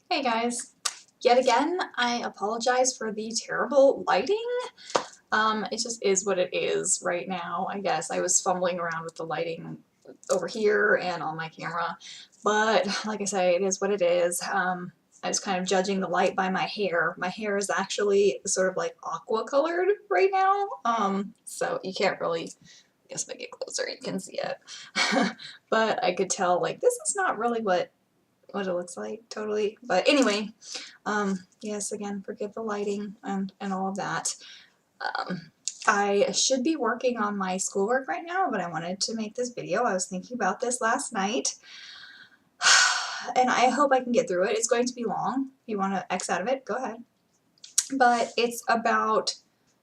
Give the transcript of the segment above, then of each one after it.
Hey guys, yet again, I apologize for the terrible lighting. It just is what it is right now, I guess. I was fumbling around with the lighting over here and on my camera, but like I say, it is what it is. I was kind of judging the light by my hair. My hair is actually sort of like aqua colored right now, so you can't really, I guess if I get closer you can see it. But I could tell like this is not really what it looks like totally. But anyway, yes, again, forgive the lighting and all of that. I should be working on my schoolwork right now, but I wanted to make this video. I was thinking about this last night, and I hope I can get through it. It's going to be long. If you want to X out of it, go ahead. But it's about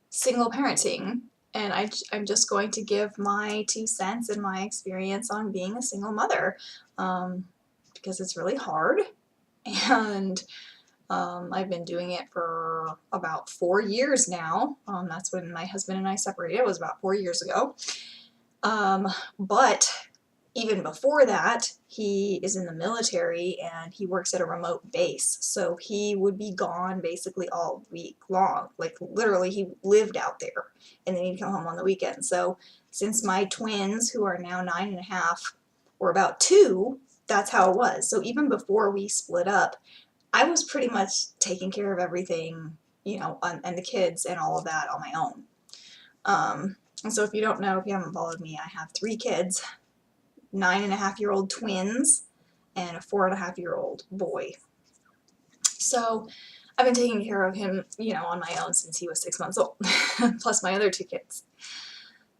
single parenting, and I'm just going to give my 2 cents and my experience on being a single mother, because it's really hard, and I've been doing it for about 4 years now. That's when my husband and I separated. It was about 4 years ago. But even before that, he is in the military and he works at a remote base. So he would be gone basically all week long. Like literally he lived out there and then he'd come home on the weekend. So since my twins, who are now 9.5, were about 2, that's how it was. So even before we split up, I was pretty much taking care of everything, and the kids and all of that on my own. And so if you don't know, if you haven't followed me, I have 3 kids, 9.5-year-old twins, and a 4.5-year-old boy. So I've been taking care of him, on my own since he was 6 months old, plus my other 2 kids.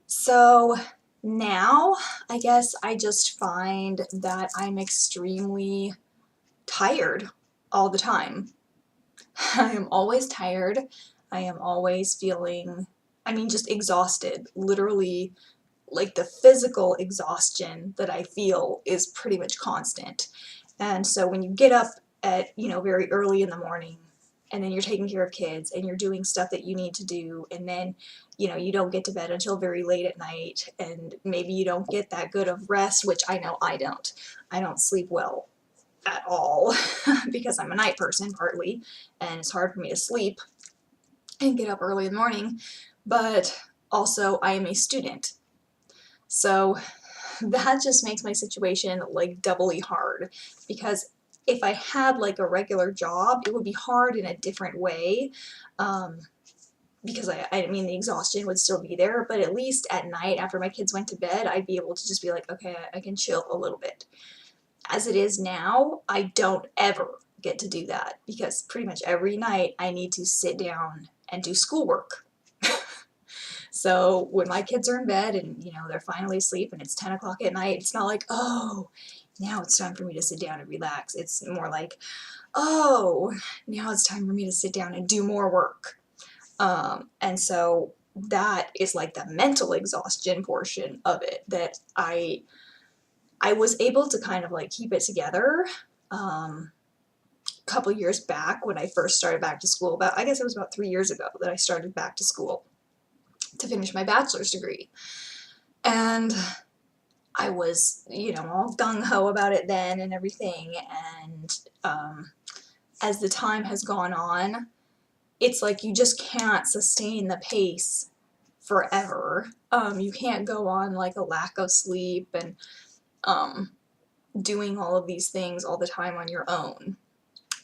So now I guess I just find that I'm extremely tired all the time. I am always tired. I am always feeling, just exhausted. Literally, like the physical exhaustion that I feel is pretty much constant. And so when you get up at, very early in the morning, and then you're taking care of kids and you're doing stuff that you need to do, and then, you don't get to bed until very late at night, and maybe you don't get that good of rest, which I know I don't. I don't sleep well at all because I'm a night person partly, and it's hard for me to sleep and get up early in the morning, but also I am a student. So that just makes my situation like doubly hard, because if I had like a regular job, it would be hard in a different way, because the exhaustion would still be there, but at least at night after my kids went to bed, I'd be able to just be like, okay, I can chill a little bit. As it is now, I don't ever get to do that, because pretty much every night I need to sit down and do schoolwork. So when my kids are in bed and, they're finally asleep and it's 10 o'clock at night, it's not like, oh, now it's time for me to sit down and relax. It's more like, oh, now it's time for me to sit down and do more work. And so that is like the mental exhaustion portion of it that I was able to kind of like keep it together a couple years back when I first started back to school. I guess it was about 3 years ago that I started back to school to finish my bachelor's degree. And I was, all gung-ho about it then and everything. And as the time has gone on, it's like you just can't sustain the pace forever. You can't go on like a lack of sleep and doing all of these things all the time on your own.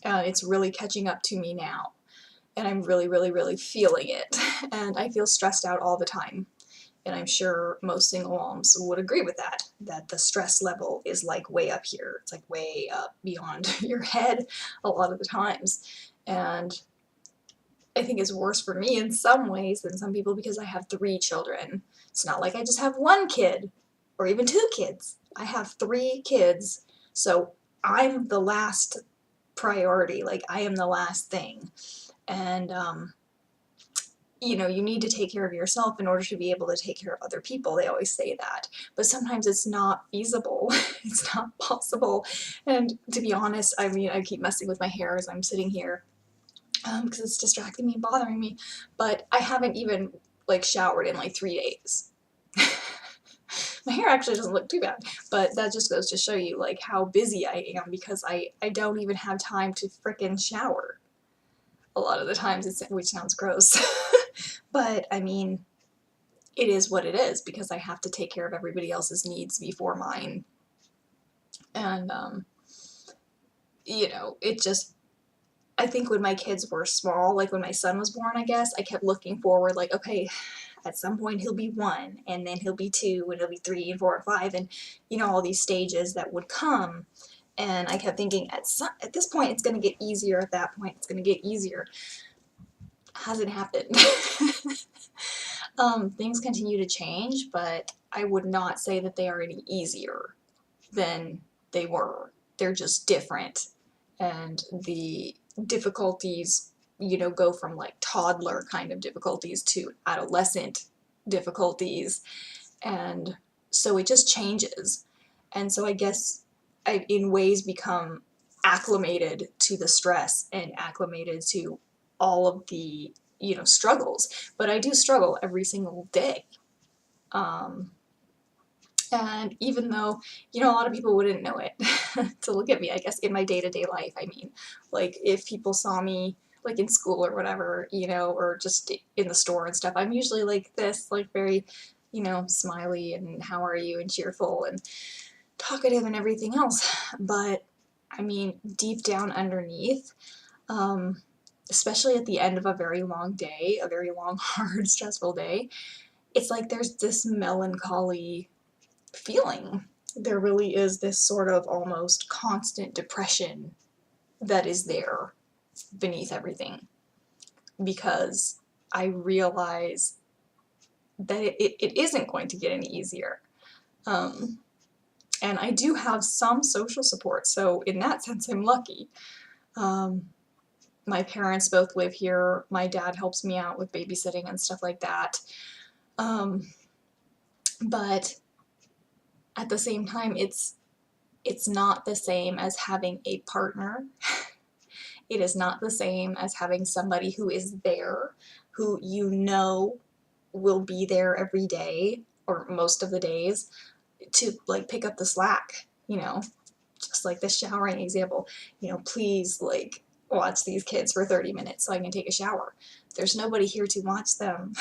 It's really catching up to me now, and I'm really, really, really feeling it, and I feel stressed out all the time, and I'm sure most single moms would agree with that the stress level is like way up here. It's like way up beyond your head a lot of the times, and I think it's worse for me in some ways than some people because I have 3 children. It's not like I just have 1 kid or even 2 kids. I have 3 kids, so I'm the last priority. Like, I am the last thing. And, you need to take care of yourself in order to be able to take care of other people. They always say that. But sometimes it's not feasible. It's not possible. And to be honest, I keep messing with my hair as I'm sitting here, because it's distracting me and bothering me. But I haven't even, like, showered in, like, 3 days. My hair actually doesn't look too bad, but that just goes to show you like how busy I am because I don't even have time to frickin' shower a lot of the times, which sounds gross. But I mean, it is what it is because I have to take care of everybody else's needs before mine. And, you know, it just, I think when my kids were small, like when my son was born, I guess, I kept looking forward, like, okay, at some point he'll be 1, and then he'll be 2, and he'll be 3 and 4 and 5, and, you know, all these stages that would come. And I kept thinking, at this point, it's going to get easier. At that point, it's going to get easier. Hasn't happened. Things continue to change, but I would not say that they are any easier than they were. They're just different. And the difficulties, you know, go from like toddler kind of difficulties to adolescent difficulties. And so it just changes. And so I guess I, in ways, become acclimated to the stress and acclimated to all of the, you know, struggles. But I do struggle every single day. Um, and even though, you know, a lot of people wouldn't know it to look at me, I guess, in my day-to-day life, I mean, like, if people saw me, like, in school or whatever, you know, or just in the store and stuff, I'm usually like this, like, very, you know, smiley and how are you and cheerful and talkative and everything else. But, I mean, deep down underneath, especially at the end of a very long day, a very long, hard, stressful day, it's like there's this melancholy feeling. There really is this sort of almost constant depression that is there beneath everything because I realize that it isn't going to get any easier. And I do have some social support, so in that sense I'm lucky. My parents both live here. My dad helps me out with babysitting and stuff like that. But at the same time, it's not the same as having a partner. It is not the same as having somebody who is there, who you know will be there every day or most of the days to like pick up the slack, you know, just like the showering example, you know, please like watch these kids for 30 minutes so I can take a shower. There's nobody here to watch them.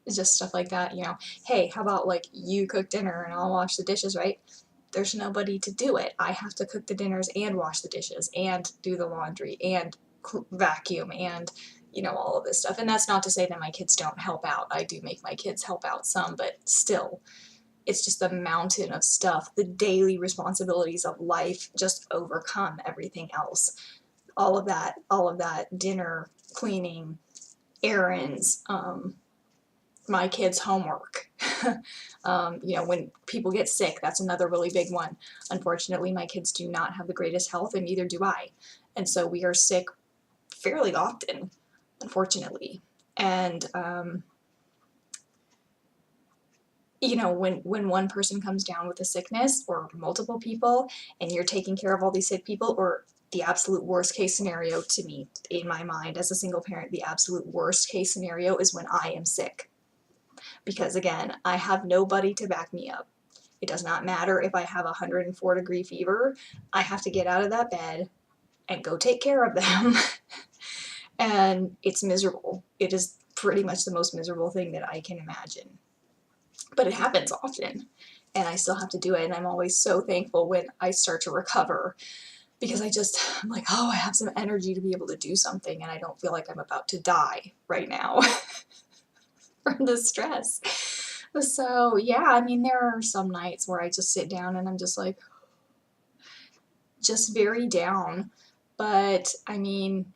Just stuff like that, you know, hey, how about like you cook dinner and I'll wash the dishes, right? There's nobody to do it. I have to cook the dinners and wash the dishes and do the laundry and vacuum and, you know, all of this stuff. And that's not to say that my kids don't help out. I do make my kids help out some, but still, it's just the mountain of stuff. The daily responsibilities of life just overcome everything else. All of that, dinner, cleaning, errands, my kids' homework. You know, when people get sick, that's another really big one. Unfortunately, my kids do not have the greatest health, and neither do I. And so we are sick fairly often, unfortunately. And, you know, when one person comes down with a sickness, or multiple people, and you're taking care of all these sick people, or the absolute worst case scenario to me, in my mind, as a single parent, the absolute worst case scenario is when I am sick. Because again, I have nobody to back me up. It does not matter if I have a 104-degree fever. I have to get out of that bed and go take care of them. And it's miserable. It is pretty much the most miserable thing that I can imagine. But it happens often, and I still have to do it, and I'm always so thankful when I start to recover because I'm like, oh, I have some energy to be able to do something, and I don't feel like I'm about to die right now. From the stress. So yeah, I mean, there are some nights where I just sit down and I'm just like, just very down. But I mean,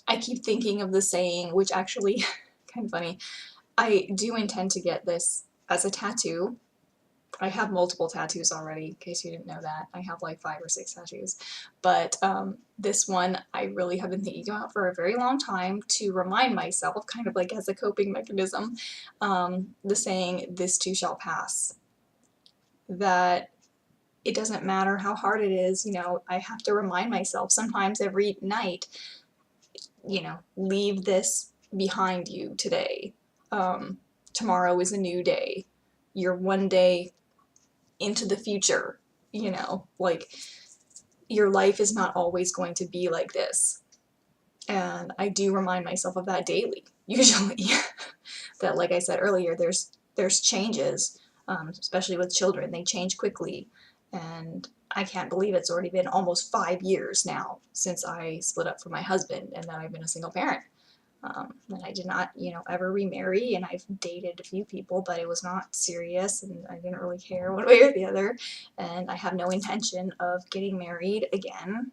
I keep thinking of the saying, which actually, kind of funny, I do intend to get this as a tattoo. I have multiple tattoos already, in case you didn't know that. I have like 5 or 6 tattoos. But this one I really have been thinking about for a very long time to remind myself, kind of like as a coping mechanism, the saying, this too shall pass. That it doesn't matter how hard it is, you know, I have to remind myself sometimes every night, you know, leave this behind you today. tomorrow is a new day. You're one day into the future, you know, like your life is not always going to be like this. And I do remind myself of that daily, usually. That, like I said earlier, there's changes, especially with children. They change quickly, and I can't believe it's already been almost 5 years now since I split up from my husband, and that I've been a single parent. And I did not, ever remarry, and I've dated a few people, but it was not serious, and I didn't really care one way or the other, and I have no intention of getting married again.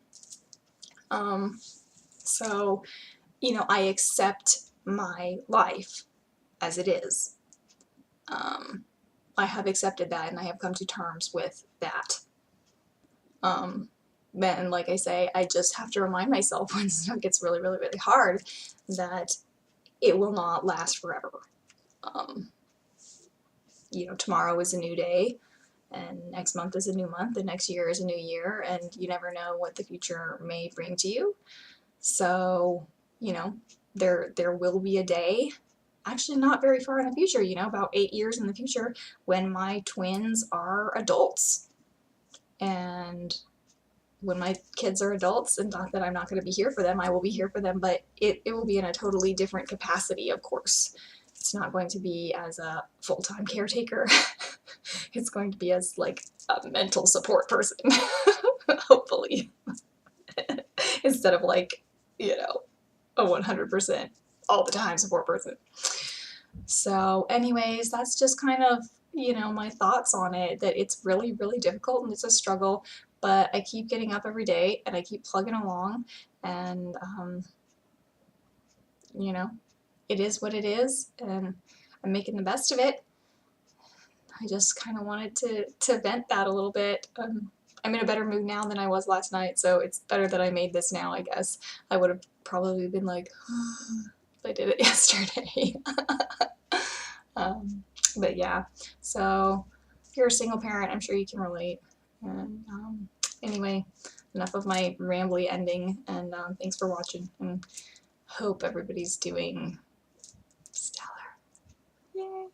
So, I accept my life as it is. I have accepted that, and I have come to terms with that. And like I say, I just have to remind myself when stuff gets really, really, really hard that it will not last forever. Tomorrow is a new day, and next month is a new month, and next year is a new year, and you never know what the future may bring to you. So, there will be a day, actually not very far in the future, about 8 years in the future, when my twins are adults. And when my kids are adults, and not that I'm not going to be here for them, I will be here for them, but it will be in a totally different capacity, of course. It's not going to be as a full-time caretaker. It's going to be as, like, a mental support person, hopefully, instead of, like, a 100% all the time support person. So anyways, that's just kind of, my thoughts on it, that it's really, really difficult and it's a struggle, but I keep getting up every day and I keep plugging along, and, it is what it is, and I'm making the best of it. I just kind of wanted to vent that a little bit. I'm in a better mood now than I was last night, so it's better that I made this now, I guess. I would have probably been like, if I did it yesterday. But yeah, so if you're a single parent, I'm sure you can relate. And anyway, enough of my rambly ending, and thanks for watching, and hope everybody's doing stellar. Yay!